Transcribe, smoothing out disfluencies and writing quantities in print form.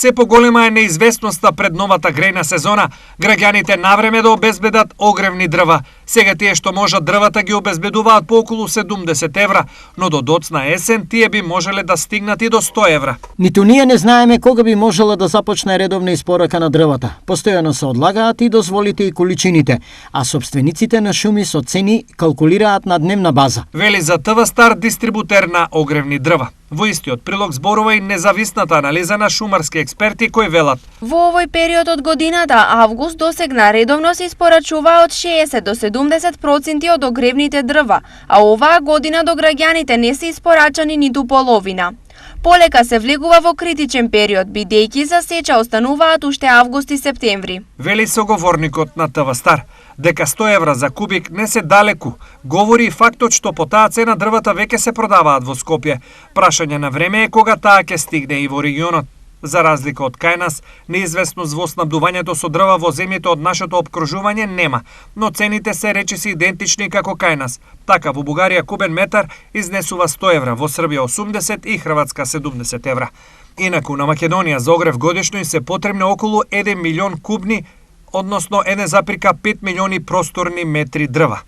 Се поголема е неизвестноста пред новата грејна сезона. Граѓаните навреме да обезбедат огревни дрва. Сега тие што можат дрвата ги обезбедуваат по околу 70 евра, но до доцна есен тие би можеле да стигнат и до 100 евра. Ниту ние не знаеме кога би можела да започне редовна испорака на дрвата. Постојано се одлагаат и дозволите и количините, а собствениците на шуми со цени калкулираат на дневна база. Вели за ТВ Стар дистрибутер на огревни дрва. Во истиот прилог зборува и независната анализа на шумарски експерти кои велат: во овој период од годината, август, досегна редовно се испорачува од 60 до 70% од огревните дрва, а оваа година до граѓаните не се испорачани ниту половина. Полека се влегува во критичен период, бидејќи за сеча остануваат уште август и септември. Вели соговорникот на ТВ Стар. Дека 100 евра за кубик не се далеку, говори и фактот што по таа цена дрвата веќе се продаваат во Скопје. Прашање на време е кога таа ќе стигне и во регионот. За разлика од кај нас, неизвестност во снабдувањето со дрва во земјите од нашето опкружување нема, но цените се речиси идентични како кај нас. Така во Бугарија кубен метар изнесува 100 евра, во Србија 80 и Хрватска 70 евра. Инаку на Македонија за огрев годишно се потребни околу 1 милион кубни, односно 1,5 милиони просторни метри дрва.